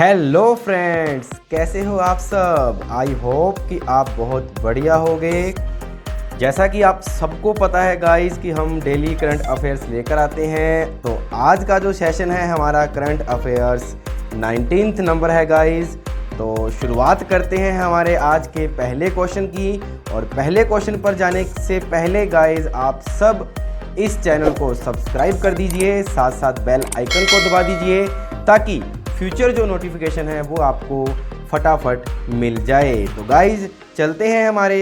Hello friends, कैसे हो आप सब। आई होप कि आप बहुत बढ़िया होगे। जैसा कि आप सबको पता है गाइस कि हम डेली करंट अफेयर्स लेकर आते हैं। तो आज का जो सेशन है हमारा करंट अफेयर्स 19th नंबर है गाइस। तो शुरुआत करते हैं हमारे आज के पहले क्वेश्चन की। और पहले क्वेश्चन पर जाने से पहले गाइस आप सब इस चैनल को सब्सक्राइब कर दीजिए, साथ साथ बेल आइकन को दबा दीजिए ताकि फ्यूचर जो नोटिफिकेशन है वो आपको फटाफट मिल जाए। तो गाइज चलते हैं हमारे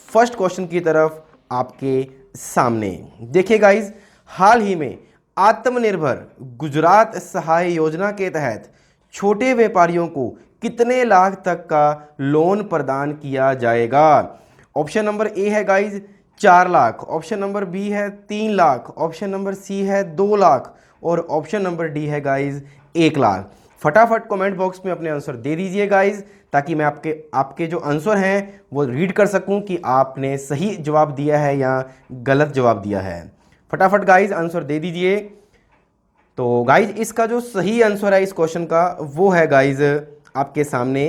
फर्स्ट क्वेश्चन की तरफ आपके सामने। देखिए गाइज, हाल ही में आत्मनिर्भर गुजरात सहाय योजना के तहत छोटे व्यापारियों को कितने लाख तक का लोन प्रदान किया जाएगा। ऑप्शन नंबर ए है guys 4 lakh, option number B है 3 लाख, ऑप्शन नंबर सी है 2 लाख और ऑप्शन नंबर डी है गाइज 1 लाख। फटाफट कमेंट बॉक्स में अपने आंसर दे दीजिए गाइज, ताकि मैं आपके जो आंसर हैं वो रीड कर सकूं कि आपने सही जवाब दिया है या गलत जवाब दिया है। फटाफट गाइज आंसर दे दीजिए। तो गाइज इसका जो सही आंसर है इस क्वेश्चन का वो है गाइज आपके सामने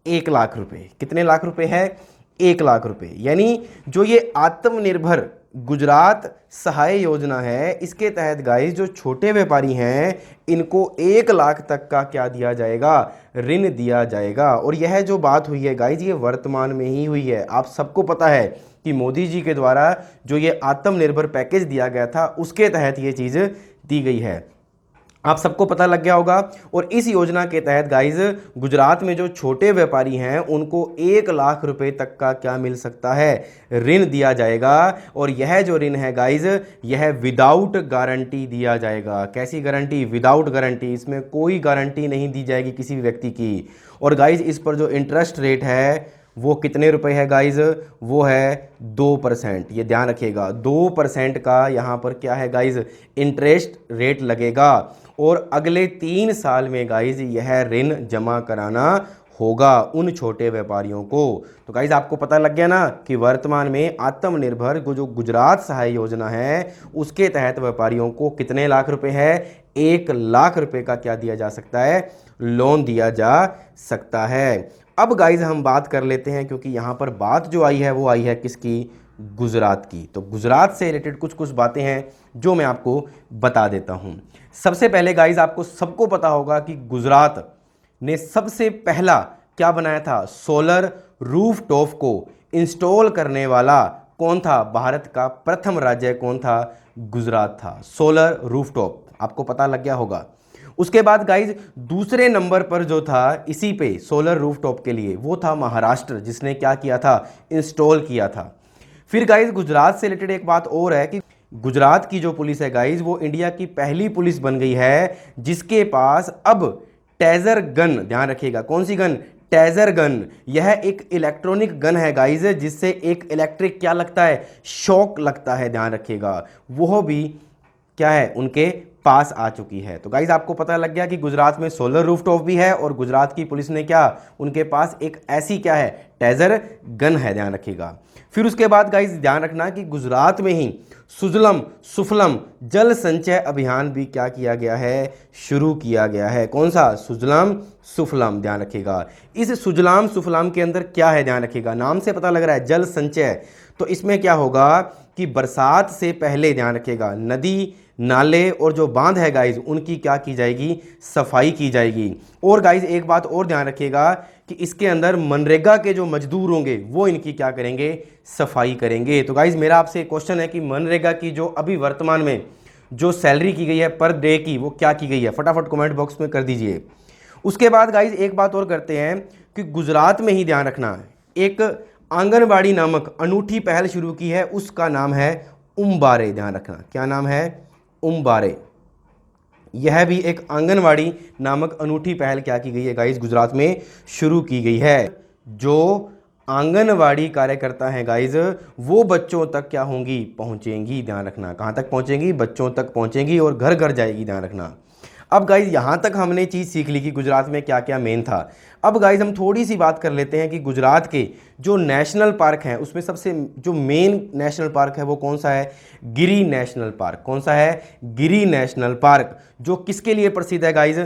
1 लाख रुपए। कितने लाख रुपए है? 1 लाख रुपए। यानी जो ये आत्मनिर्भर गुजरात सहाय योजना है इसके तहत गाइस जो छोटे व्यापारी हैं इनको 1 लाख तक का क्या दिया जाएगा? ऋण दिया जाएगा। और यह जो बात हुई है गाइस ये वर्तमान में ही हुई है। आप सबको पता है कि मोदी जी के द्वारा जो ये आत्मनिर्भर पैकेज दिया गया था उसके तहत ये चीज़ दी गई है। आप सबको पता लग गया होगा। और इस योजना के तहत गाइज गुजरात में जो छोटे व्यापारी हैं उनको 1 लाख रुपए तक का क्या मिल सकता है? ऋण दिया जाएगा। और यह जो ऋण है गाइज यह विदाउट गारंटी दिया जाएगा। कैसी गारंटी? Without guarantee. इसमें कोई गारंटी नहीं दी जाएगी किसी भी व्यक्ति की। और गाइज इस पर जो इंटरेस्ट रेट है वो कितने रुपए है गाइज? वो है 2%। ये ध्यान रखिएगा, 2% का यहाँ पर क्या है गाइज? इंटरेस्ट रेट लगेगा। और अगले 3 साल में गाइज यह ऋण जमा कराना होगा उन छोटे व्यापारियों को। तो गाइज आपको पता लग गया ना कि वर्तमान में आत्मनिर्भर जो गुजरात सहाय योजना है उसके तहत व्यापारियों को कितने लाख रुपए है? 1 लाख रुपए का क्या दिया जा सकता है? लोन दिया जा सकता है। अब गाइज हम बात कर लेते हैं, क्योंकि यहाँ पर बात जो आई है वो आई है किसकी? गुजरात की। तो गुजरात से रिलेटेड कुछ कुछ बातें हैं जो मैं आपको बता देता हूँ। सबसे पहले गाइज आपको सबको पता होगा कि गुजरात ने सबसे पहला क्या बनाया था? सोलर रूफ टॉप को इंस्टॉल करने वाला कौन था? भारत का प्रथम राज्य कौन था? गुजरात था। सोलर रूफ टॉप आपको पता लग गया होगा। उसके बाद गाइज दूसरे नंबर पर जो था इसी पे सोलर रूफटॉप के लिए वो था महाराष्ट्र, जिसने क्या किया था? इंस्टॉल किया था। फिर गाइज गुजरात से रिलेटेड एक बात और है कि गुजरात की जो पुलिस है गाइज वो इंडिया की पहली पुलिस बन गई है जिसके पास अब टेजर गन, ध्यान रखिएगा, कौन सी गन? Taser gun. यह एक इलेक्ट्रॉनिक गन है गाइज जिससे एक इलेक्ट्रिक क्या लगता है? शॉक लगता है, ध्यान रखिएगा। वो भी क्या है? उनके पास आ चुकी है। तो गाइज आपको पता लग गया कि गुजरात में सोलर रूफटॉप भी है और गुजरात की पुलिस ने क्या, उनके पास एक ऐसी क्या है? टेजर गन है, ध्यान रखिएगा। फिर उसके बाद गाइज ध्यान रखना कि गुजरात में ही सुजलम सुफलम जल संचय अभियान भी क्या किया गया है? शुरू किया गया है। कौन सा? सुजलाम सुफलाम, ध्यान रखिएगा। इस सुजलाम सुफलाम के अंदर क्या है? ध्यान रखिएगा, नाम से पता लग रहा है जल संचय। तो इसमें क्या होगा कि बरसात से पहले, ध्यान रखिएगा, नदी नाले और जो बांध है गाइज उनकी क्या की जाएगी? सफाई की जाएगी। और गाइज एक बात और ध्यान रखिएगा कि इसके अंदर मनरेगा के जो मजदूर होंगे वो इनकी क्या करेंगे? सफाई करेंगे। तो गाइज मेरा आपसे एक क्वेश्चन है कि मनरेगा की जो अभी वर्तमान में जो सैलरी की गई है पर डे की वो क्या की गई है? फटाफट कमेंट बॉक्स में कर दीजिए। उसके बाद गाइज एक बात और करते हैं कि गुजरात में ही ध्यान रखना एक आंगनबाड़ी नामक अनूठी पहल शुरू की है, उसका नाम है उम्बारे। ध्यान रखना, क्या नाम है? उम्बारे। यह भी एक आंगनवाड़ी नामक अनूठी पहल क्या की गई है गाइस? गुजरात में शुरू की गई है। जो आंगनवाड़ी कार्यकर्ता हैं गाइस वो बच्चों तक क्या होंगी? पहुंचेंगी, ध्यान रखना। कहां तक पहुंचेंगी? बच्चों तक पहुंचेंगी और घर घर जाएगी, ध्यान रखना। अब गाइज यहाँ तक हमने चीज़ सीख ली कि गुजरात में क्या क्या मेन था। अब गाइज हम थोड़ी सी बात कर लेते हैं कि गुजरात के जो नेशनल पार्क हैं उसमें सबसे जो मेन नेशनल पार्क है वो कौन सा है? गिरी नेशनल पार्क। कौन सा है? गिरी नेशनल पार्क, जो किसके लिए प्रसिद्ध है गाइज?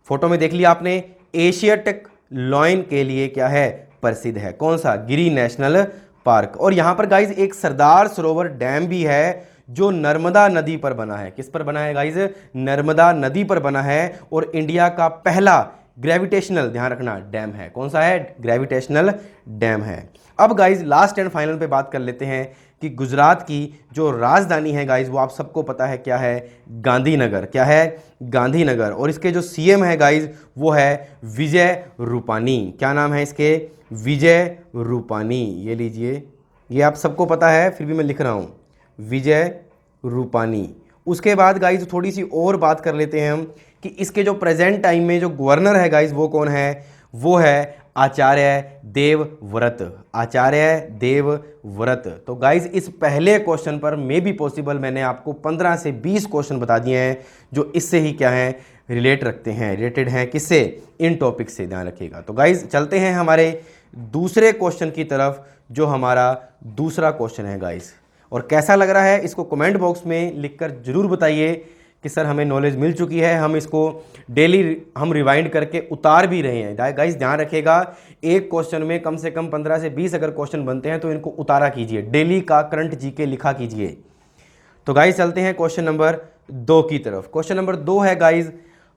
फोटो में देख लिया आपने, एशियाटिक लॉयन के लिए क्या है, प्रसिद्ध है। कौन सा, गिरी नेशनल पार्क। और यहां पर गाइज एक सरदार सरोवर डैम भी है जो नर्मदा नदी पर बना है। किस पर बना है गाइज, नर्मदा नदी पर बना है, और इंडिया का पहला ग्रेविटेशनल, ध्यान रखना, डैम है। कौन सा है, ग्रेविटेशनल डैम है। अब गाइज लास्ट एंड फाइनल पे बात कर लेते हैं कि गुजरात की जो राजधानी है गाइज वो आप सबको पता है क्या है, गांधीनगर। क्या है, गांधीनगर। और इसके जो सीएम है गाइज वो है विजय रूपानी। क्या नाम है इसके, विजय रूपानी। ये लीजिए, ये आप सबको पता है फिर भी मैं लिख रहा हूं, विजय रूपानी। उसके बाद गाइज थोड़ी सी और बात कर लेते हैं हम कि इसके जो प्रेजेंट टाइम में जो गवर्नर है गाइज वो कौन है, वो है आचार्य देवव्रत। आचार्य देवव्रत। तो गाइज इस पहले क्वेश्चन पर मे बी पॉसिबल मैंने आपको 15 से 20 क्वेश्चन बता दिए हैं जो इससे ही क्या है, रिलेट रखते हैं, रिलेटेड हैं किससे, इन टॉपिक से, ध्यान रखिएगा। तो गाइज चलते हैं हमारे दूसरे क्वेश्चन की तरफ, जो हमारा दूसरा क्वेश्चन है गाइज। और कैसा लग रहा है इसको कमेंट बॉक्स में लिखकर जरूर बताइए कि सर हमें नॉलेज मिल चुकी है, हम इसको डेली हम रिवाइंड करके उतार भी रहे हैं। गाइस ध्यान रखिएगा, एक क्वेश्चन में कम से कम 15 से 20 अगर क्वेश्चन बनते हैं तो इनको उतारा कीजिए, डेली का करंट जीके लिखा कीजिए। तो गाइस चलते हैं क्वेश्चन नंबर 2 की तरफ। क्वेश्चन नंबर 2 है गाइस,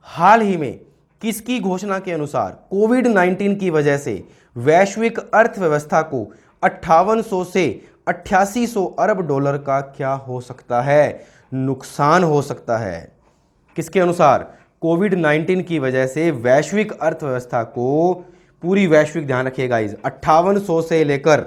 हाल ही में किसकी घोषणा के अनुसार कोविड-19 की वजह से वैश्विक अर्थव्यवस्था को 5800 से 8800 अरब डॉलर का क्या हो सकता है, नुकसान हो सकता है। किसके अनुसार, कोविड-19 की वजह से वैश्विक अर्थव्यवस्था को, पूरी वैश्विक, ध्यान रखिएगा इस 5800 से लेकर,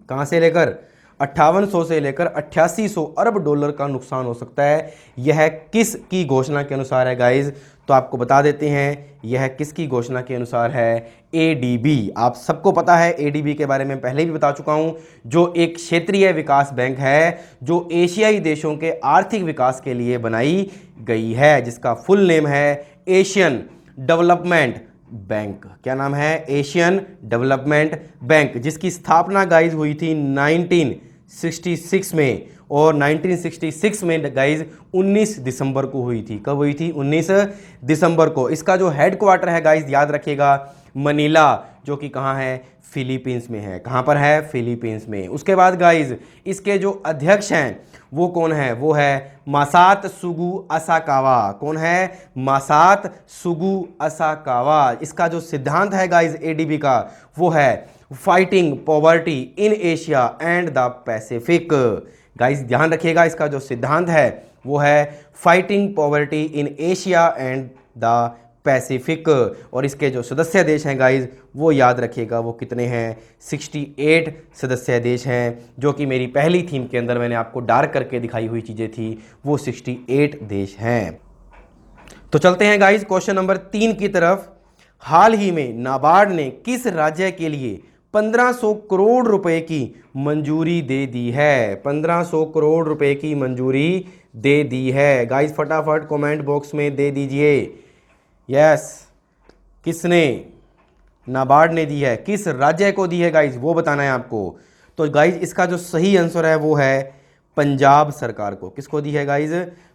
कहां से लेकर, 5800 से लेकर 8800 अरब डॉलर का नुकसान हो सकता है। यह किस की घोषणा के अनुसार है गाइज, तो आपको बता देते हैं यह किसकी घोषणा के अनुसार है, एडीबी। आप सबको पता है एडीबी के बारे में पहले भी बता चुका हूं, जो एक क्षेत्रीय विकास बैंक है जो एशियाई देशों के आर्थिक विकास के लिए बनाई गई है, जिसका फुल नेम है एशियन डेवलपमेंट बैंक। क्या नाम है, एशियन डेवलपमेंट बैंक, जिसकी स्थापना गाइज हुई थी 1966 में। और 1966 में गाइज 19 दिसंबर को हुई थी। कब हुई थी, 19 दिसंबर को। इसका जो हेडक्वार्टर है गाइज याद रखिएगा, मनीला, जो कि कहाँ है, फिलीपींस में है। कहाँ पर है, फिलीपींस में। उसके बाद गाइज इसके जो अध्यक्ष हैं वो कौन है, वो है मासात सुगु असाकावा। कौन है, मासात सुगु असाकावा। इसका जो सिद्धांत है गाइज एडीबी का, वो है fighting poverty in Asia and the Pacific. Guys ध्यान रखिएगा, इसका जो सिद्धांत है वो है fighting poverty in Asia and the Pacific. और इसके जो सदस्य देश हैं गाइज वो याद रखिएगा, वो कितने हैं, 68 सदस्य देश हैं, जो कि मेरी पहली थीम के अंदर मैंने आपको डार्क करके दिखाई हुई चीज़ें थी, वो 68 देश हैं। तो चलते हैं गाइज क्वेश्चन नंबर 3 की तरफ। हाल ही में नाबार्ड ने किस राज्य के लिए 1500 करोड़ रुपए की मंजूरी दे दी है, 1500 करोड़ रुपए की मंजूरी दे दी है। गाइज फटाफट कमेंट बॉक्स में दे दीजिए यस, किसने, नाबार्ड ने दी है, किस राज्य को दी है गाइज वो बताना है आपको। तो गाइज इसका जो सही आंसर है वो है पंजाब सरकार को। किसको दी है गाइज,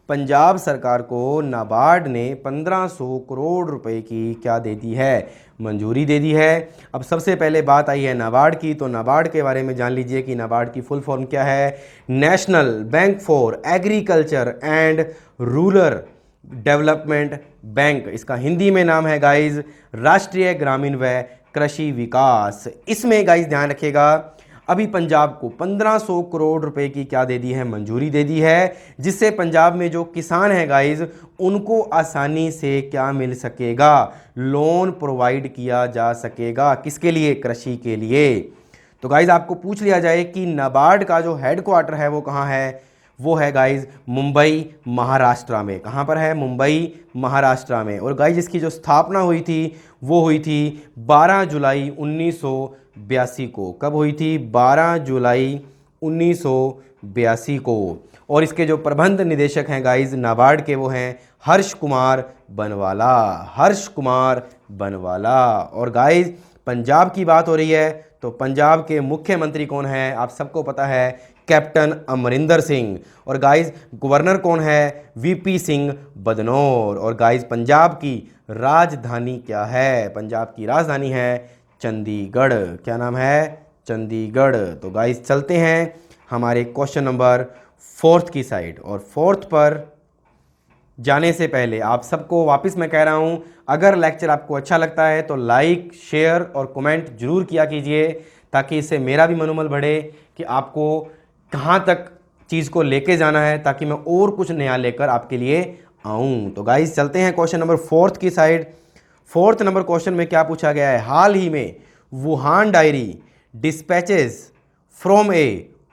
पंजाब सरकार को नाबार्ड ने 1500 करोड़ रुपए की क्या दे दी है, मंजूरी दे दी है। अब सबसे पहले बात आई है नाबार्ड की, तो नाबार्ड के बारे में जान लीजिए कि नाबार्ड की फुल फॉर्म क्या है, national bank for agriculture and rural development bank. इसका हिंदी में नाम है गाइज राष्ट्रीय ग्रामीण व कृषि विकास। इसमें गाइज ध्यान रखिएगा, अभी पंजाब को 1500 करोड़ रुपए की क्या दे दी है, मंजूरी दे दी है, जिससे पंजाब में जो किसान हैं गाइज उनको आसानी से क्या मिल सकेगा, लोन प्रोवाइड किया जा सकेगा। किसके लिए, कृषि के लिए। तो गाइज आपको पूछ लिया जाए कि नाबार्ड का जो हेडक्वार्टर है वो कहाँ है, वो है गाइज मुंबई महाराष्ट्र में। कहाँ पर है, मुंबई महाराष्ट्र में। और गाइज इसकी जो स्थापना हुई थी वो हुई थी 12 जुलाई 1982 को। कब हुई थी, 12 जुलाई 1982 को। और इसके जो प्रबंध निदेशक हैं गाइज नाबार्ड के, वो हैं हर्ष कुमार बनवाला, हर्ष कुमार बनवाला। और गाइज पंजाब की बात हो रही है तो पंजाब के मुख्यमंत्री कौन है, आप सबको पता है कैप्टन अमरिंदर सिंह। और गाइज गवर्नर कौन है? वीपी सिंह बदनौर। और गाइज पंजाब की राजधानी क्या है? पंजाब की राजधानी है चंडीगढ़। क्या नाम है? चंडीगढ़। तो गाइज चलते हैं हमारे क्वेश्चन नंबर 4 की साइड। और 4 पर जाने से पहले आप सबको वापस मैं कह रहा हूं, अगर लेक्चर आपको अच्छा लगता है तो लाइक, शेयर और कमेंट जरूर किया कीजिए, ताकि इससे मेरा भी मनोबल बढ़े कि आपको कहां तक चीज़ को लेके जाना है, ताकि मैं और कुछ नया लेकर आपके लिए आऊं। तो गाइस चलते हैं क्वेश्चन नंबर 4 की साइड। 4 नंबर क्वेश्चन में क्या पूछा गया है? हाल ही में Wuhan diary dispatches from a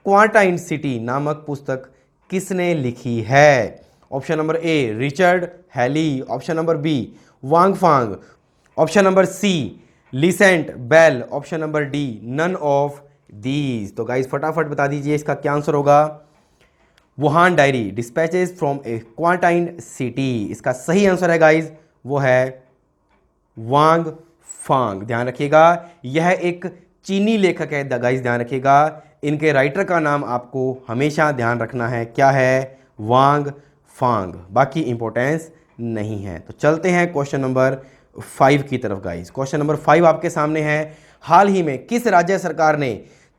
quarantine city नामक पुस्तक किसने लिखी है? Option number A Richard Haley, option number B Wang Fang, option number C Lisent Bell, option number D none of these. तो गाइस फटाफट बता दीजिए इसका क्या आंसर होगा। Wuhan diary dispatches from a quarantine city, इसका सही आंसर है गाइस वो है वांग फांग। ध्यान रखिएगा यह एक चीनी लेखक है गाइस, ध्यान रखिएगा इनके राइटर का नाम आपको हमेशा ध्यान रखना है, क्या है? वांग फांग, बाकी इंपॉर्टेंस नहीं है। तो चलते हैं क्वेश्चन नंबर 5 की तरफ गाइस। क्वेश्चन नंबर 5 आपके सामने है। हाल ही में किस राज्य सरकार ने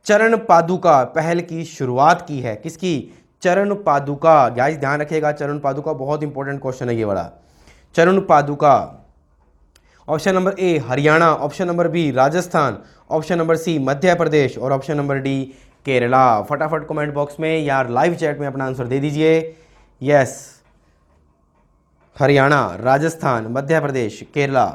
चरण पादुका पहल की शुरुआत की है? किसकी? चरण पादुका। गाइस ध्यान रखिएगा चरण पादुका बहुत इंपॉर्टेंट क्वेश्चन है ये बड़ा। Charan Paduka. Option number A Haryana, option number B Rajasthan, option number C Madhya Pradesh और ऑप्शन नंबर डी केरला। फटाफट कमेंट बॉक्स में या लाइव चैट में अपना आंसर दे दीजिए। यस, हरियाणा, राजस्थान, मध्य प्रदेश, केरला।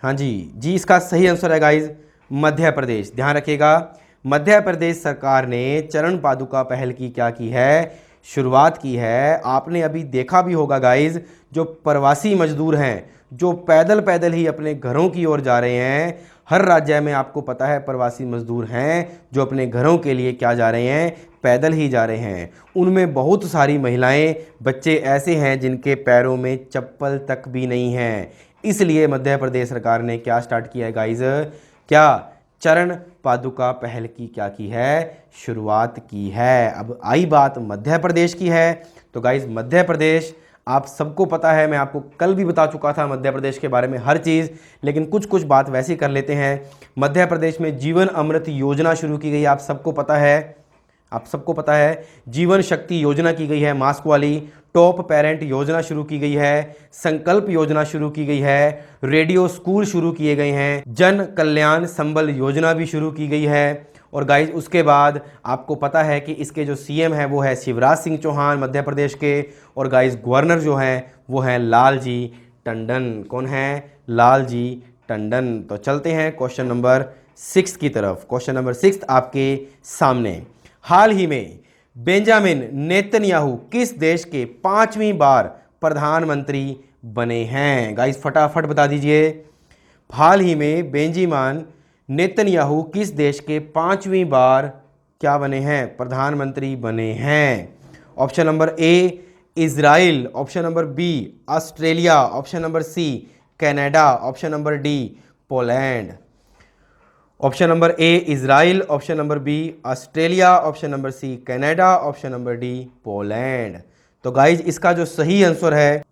हाँ जी, इसका सही आंसर है गाइज मध्य प्रदेश। ध्यान रखिएगा मध्य प्रदेश सरकार ने चरण पादुका पहल की क्या की है? शुरुआत की है। आपने अभी देखा भी होगा गाइज, जो प्रवासी मजदूर हैं जो पैदल पैदल ही अपने घरों की ओर जा रहे हैं, हर राज्य में आपको पता है प्रवासी मजदूर हैं जो अपने घरों के लिए क्या जा रहे हैं? पैदल ही जा रहे हैं। उनमें बहुत सारी महिलाएं, बच्चे ऐसे हैं जिनके पैरों में चप्पल तक भी नहीं है। इसलिए मध्य प्रदेश सरकार ने क्या स्टार्ट किया है गाइज? क्या चरण पादुका पहल की क्या की है? शुरुआत की है। अब आई बात मध्य प्रदेश की है, तो गाइज मध्य प्रदेश आप सबको पता है, मैं आपको कल भी बता चुका था मध्य प्रदेश के बारे में हर चीज़, लेकिन कुछ कुछ बात वैसी कर लेते हैं। मध्य प्रदेश में जीवन अमृत योजना शुरू की गई, आप सबको पता है। जीवन शक्ति योजना की गई है मास्क वाली। टॉप पेरेंट योजना शुरू की गई है। संकल्प योजना शुरू की गई है। रेडियो स्कूल शुरू किए गए हैं। जन कल्याण संबल योजना भी शुरू की गई है। और गाइज उसके बाद आपको पता है कि इसके जो सीएम है वो है शिवराज सिंह चौहान मध्य प्रदेश के। और गाइज गवर्नर जो हैं वो हैं लालजी टंडन। कौन है? लालजी टंडन। तो चलते हैं क्वेश्चन नंबर 6 की तरफ। क्वेश्चन नंबर 6 आपके सामने। हाल ही में बेंजामिन नेतन्याहू किस देश के 5वीं बार प्रधानमंत्री बने हैं? गाइस फटाफट बता दीजिए। हाल ही में बेंजामिन नेतन्याहू किस देश के 5वीं बार क्या बने हैं? प्रधानमंत्री बने हैं। Option number A Israel, option number B Australia, option number C Canada, option number D Poland. Option number A Israel, option number B Australia, option number C Canada, option number D Poland. तो guys इसका जो सही answer है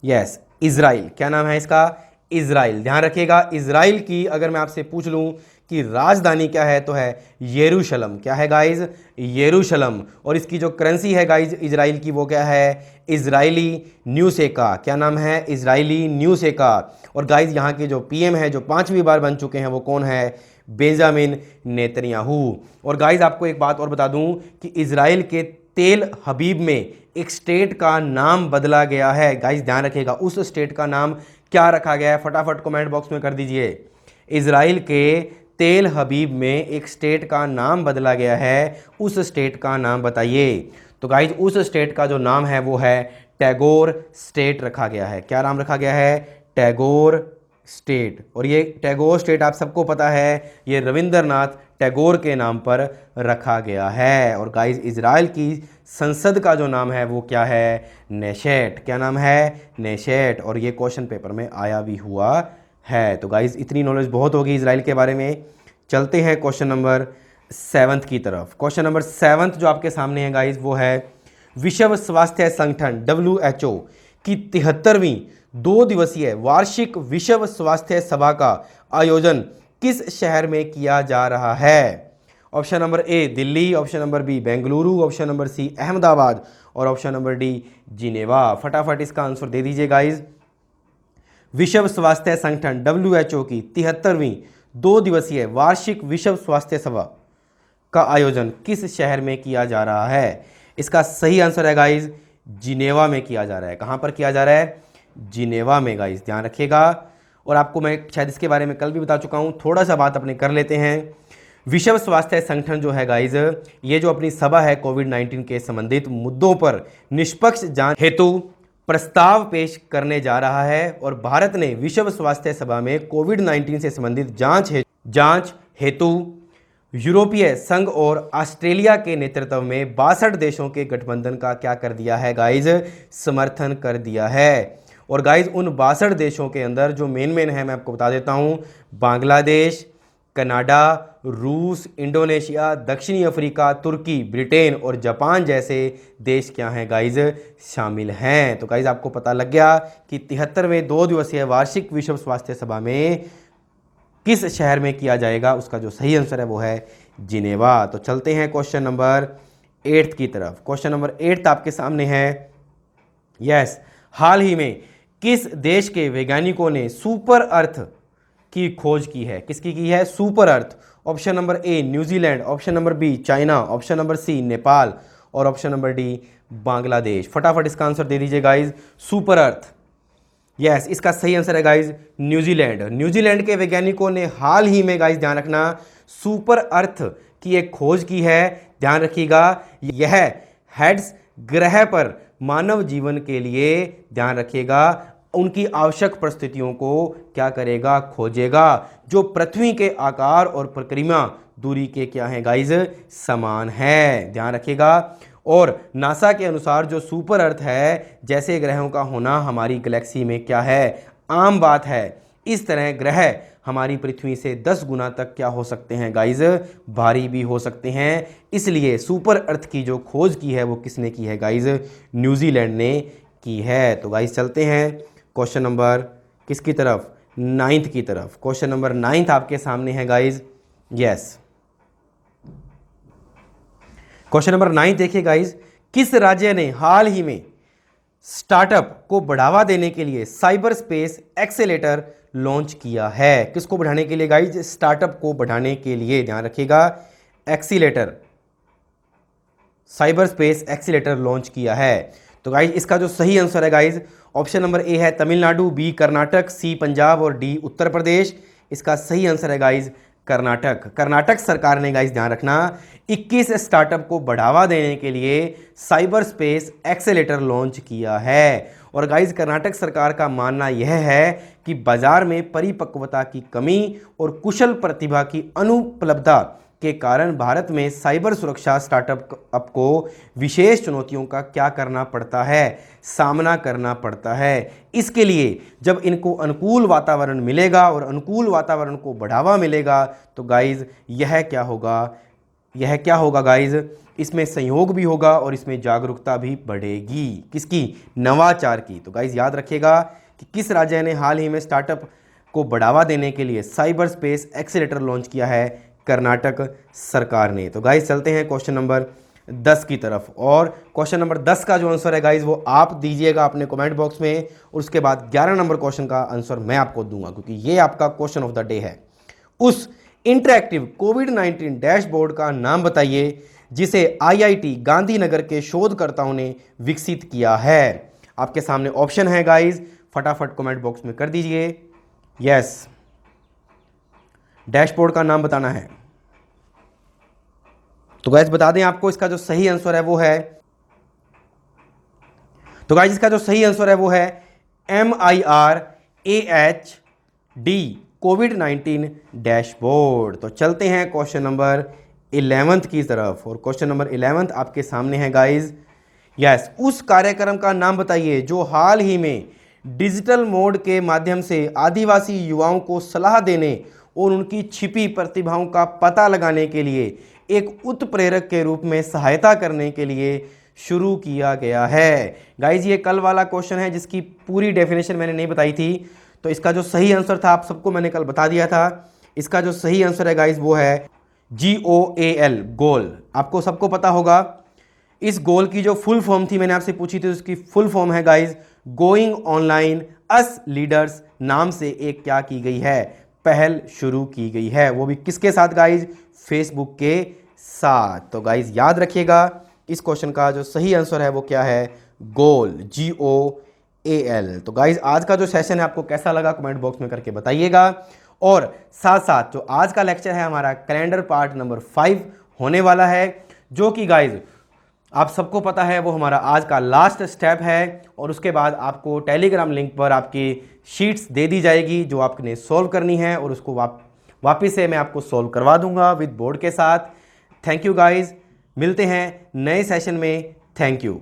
yes Israel. क्या नाम है इसका? Israel. ध्यान रखिएगा इजराइल की अगर मैं आपसे पूछ लूं कि राजधानी क्या है तो है यरूशलम। क्या है गाइज? यरूशलम। और इसकी जो करेंसी है गाइज इजराइल की वो क्या है? इजरायली न्यूसेका। क्या नाम है? इजरायली न्यूसेका। और गाइज यहाँ के जो पीएम है जो 5वीं बार बन चुके हैं वो कौन है? Benjamin Netanyahu. और गाइज आपको एक बात और बता दूं कि इजराइल के तेल हबीब में एक स्टेट का नाम बदला गया है। गाइज ध्यान रखिएगा उस स्टेट का नाम क्या रखा गया है? फटाफट कमेंट बॉक्स में कर दीजिए। इजराइल के तेल हबीब में एक स्टेट का नाम बदला गया है, उस स्टेट का नाम बताइए। तो गाइज उस स्टेट का जो नाम है वो है टैगोर स्टेट रखा गया है। क्या नाम रखा गया है? टैगोर स्टेट। और ये टैगोर स्टेट आप सबको पता है ये रविंद्रनाथ टैगोर के नाम पर रखा गया है। और गाइज इजराइल की संसद का जो नाम है वो क्या है? नेशेट। क्या नाम है? नेशेट। और ये क्वेश्चन पेपर में आया भी हुआ है। तो गाइज इतनी नॉलेज बहुत होगी इजराइल के बारे में। चलते हैं क्वेश्चन नंबर सेवंथ की तरफ। क्वेश्चन नंबर सेवंथ जो आपके सामने है गाइज वो है विश्व स्वास्थ्य संगठन WHO की 73वीं 2 दिवसीय वार्षिक विश्व स्वास्थ्य सभा का आयोजन किस शहर में किया जा रहा है? Option number A Delhi, option number B Bengaluru, option number C Ahmedabad और ऑप्शन नंबर डी जिनेवा। फटाफट इसका आंसर दे दीजिए गाइज। विश्व स्वास्थ्य संगठन WHO की 73वीं 2 दिवसीय वार्षिक विश्व स्वास्थ्य सभा का आयोजन किस शहर में किया जा रहा है? इसका सही आंसर है गाइज जिनेवा में किया जा रहा है। कहां पर किया जा रहा है? जिनेवा में गाइज, ध्यान रखिएगा। और आपको मैं शायद इसके बारे में कल भी बता चुका हूं, थोड़ा सा बात अपने कर लेते हैं। विश्व स्वास्थ्य संगठन जो है गाइज, ये जो अपनी सभा है कोविड-19 के संबंधित मुद्दों पर निष्पक्ष जांच हेतु प्रस्ताव पेश करने जा रहा है। और भारत ने विश्व स्वास्थ्य सभा में कोविड-19 से संबंधित जांच हेतु यूरोपीय संघ और ऑस्ट्रेलिया के नेतृत्व में 62 देशों के गठबंधन का क्या कर दिया है गाइज? समर्थन कर दिया है। और गाइज उन 62 देशों के अंदर जो मेन है मैं आपको बता देता हूं, बांग्लादेश, कनाडा, रूस, इंडोनेशिया, दक्षिणी अफ्रीका, तुर्की, ब्रिटेन और जापान जैसे देश क्या हैं गाइज? शामिल हैं। तो गाइज आपको पता लग गया कि 73वें 2 दिवसीय वार्षिक विश्व स्वास्थ्य सभा में किस शहर में किया जाएगा। उसका जो सही आंसर है वो है जिनेवा। तो चलते हैं क्वेश्चन नंबर 8 की तरफ। क्वेश्चन नंबर 8 आपके सामने है। यस, हाल ही में किस देश के वैज्ञानिकों ने सुपर अर्थ की खोज की है? किसकी की है? Super earth. Option number A New Zealand, option number B China, option number C Nepal और ऑप्शन नंबर डी बांग्लादेश। फटाफट इसका आंसर दे दीजिए गाइज। सुपर अर्थ, यस, इसका सही आंसर है गाइज न्यूजीलैंड। न्यूजीलैंड के वैज्ञानिकों ने हाल ही में गाइज, ध्यान रखना, सुपर अर्थ की एक खोज की है। ध्यान रखिएगा, यह हेड्स ग्रह पर मानव जीवन के लिए, ध्यान रखिएगा, उनकी आवश्यक परिस्थितियों को क्या करेगा? खोजेगा, जो पृथ्वी के आकार और परिक्रमा दूरी के क्या है गाइज? समान है। ध्यान रखिएगा। और नासा के अनुसार जो सुपर अर्थ है जैसे ग्रहों का होना हमारी गैलेक्सी में क्या है? आम बात है। इस तरह ग्रह हमारी पृथ्वी से 10 गुना तक क्या हो सकते हैं गाइज? भारी भी हो सकते हैं। इसलिए सुपर अर्थ की जो खोज की है वो किसने की है गाइज? न्यूजीलैंड ने की है। तो गाइज चलते हैं क्वेश्चन नंबर किसकी तरफ? 9th की तरफ। क्वेश्चन नंबर 9 आपके सामने है गाइज। यस, क्वेश्चन नंबर 9 देखिए गाइज, किस राज्य ने हाल ही में स्टार्टअप को बढ़ावा देने के लिए साइबर स्पेस एक्सेलेटर लॉन्च किया है? किसको बढ़ाने के लिए गाइज? स्टार्टअप को बढ़ाने के लिए, ध्यान रखिएगा, accelerator, cyber space accelerator launch किया है। तो गाइज इसका जो सही आंसर है गाइज, ऑप्शन नंबर ए है तमिलनाडु, बी कर्नाटक, सी पंजाब और डी उत्तर प्रदेश। इसका सही आंसर है गाइज कर्नाटक। कर्नाटक सरकार ने गाइज, ध्यान रखना, 21 स्टार्टअप को बढ़ावा देने के लिए साइबर स्पेस एक्सेलेटर लॉन्च किया है। और गाइज कर्नाटक सरकार का मानना यह है कि बाजार में परिपक्वता की कमी और कुशल प्रतिभा की अनुपलब्धता के कारण भारत में साइबर सुरक्षा स्टार्टअप को विशेष चुनौतियों का क्या करना पड़ता है? सामना करना पड़ता है। इसके लिए जब इनको अनुकूल वातावरण मिलेगा और अनुकूल वातावरण को बढ़ावा मिलेगा तो गाइज यह क्या होगा? यह क्या होगा गाइज? इसमें सहयोग भी होगा और इसमें जागरूकता भी बढ़ेगी। किसकी? नवाचार की। तो गाइज याद रखिएगा कि किस राज्य ने हाल ही में स्टार्टअप को बढ़ावा देने के लिए साइबर स्पेस एक्सेलेटर लॉन्च किया है? कर्नाटक सरकार ने। तो गाइज चलते हैं क्वेश्चन नंबर 10 की तरफ। और क्वेश्चन नंबर 10 का जो आंसर है गाइज वो आप दीजिएगा अपने कमेंट बॉक्स में, और उसके बाद 11 नंबर क्वेश्चन का आंसर मैं आपको दूंगा, क्योंकि ये आपका क्वेश्चन ऑफ द डे है। उस इंटरैक्टिव कोविड-19 डैशबोर्ड का नाम बताइए जिसे IIT गांधीनगर के शोधकर्ताओं ने विकसित किया है। आपके सामने ऑप्शन है गाइज, फटाफट कमेंट बॉक्स में कर दीजिए। यस, डैशबोर्ड का नाम बताना है। तो गाइज बता दें आपको, इसका जो सही आंसर है वो है, तो गाइज इसका जो सही आंसर है वो है MIRAHD कोविड-19 डैशबोर्ड। तो चलते हैं क्वेश्चन नंबर 11 की तरफ। और क्वेश्चन नंबर 11 आपके सामने है गाइज। यस, उस कार्यक्रम का नाम बताइए जो हाल ही में डिजिटल मोड के माध्यम से आदिवासी युवाओं को सलाह देने और उनकी छिपी प्रतिभाओं का पता लगाने के लिए एक उत्प्रेरक के रूप में सहायता करने के लिए शुरू किया गया है। गाइज ये कल वाला क्वेश्चन है जिसकी पूरी डेफिनेशन मैंने नहीं बताई थी, तो इसका जो सही आंसर था आप सबको मैंने कल बता दिया था। इसका जो सही आंसर है गाइज वो है GOAL, गोल। आपको सबको पता होगा इस गोल की जो फुल फॉर्म थी, मैंने आपसे पूछी थी, उसकी फुल फॉर्म है गाइज गोइंग ऑनलाइन अस लीडर्स नाम से एक क्या की गई है, पहल शुरू की गई है। वो भी किसके साथ गाइज, फेसबुक के साथ। तो गाइज याद रखिएगा इस क्वेश्चन का जो सही आंसर है वो क्या है, गोल, GOAL। तो गाइज आज का जो सेशन है आपको कैसा लगा कमेंट बॉक्स में करके बताइएगा। और साथ साथ जो आज का लेक्चर है हमारा कैलेंडर पार्ट नंबर 5 होने वाला है, जो कि गाइज आप सबको पता है वो हमारा आज का लास्ट स्टेप है। और उसके बाद आपको टेलीग्राम लिंक पर आपकी शीट्स दे दी जाएगी जो आपने सॉल्व करनी है, और उसको वापस से मैं आपको सॉल्व करवा दूंगा विद बोर्ड के साथ। थैंक यू गाइज, मिलते हैं नए सेशन में। Thank you.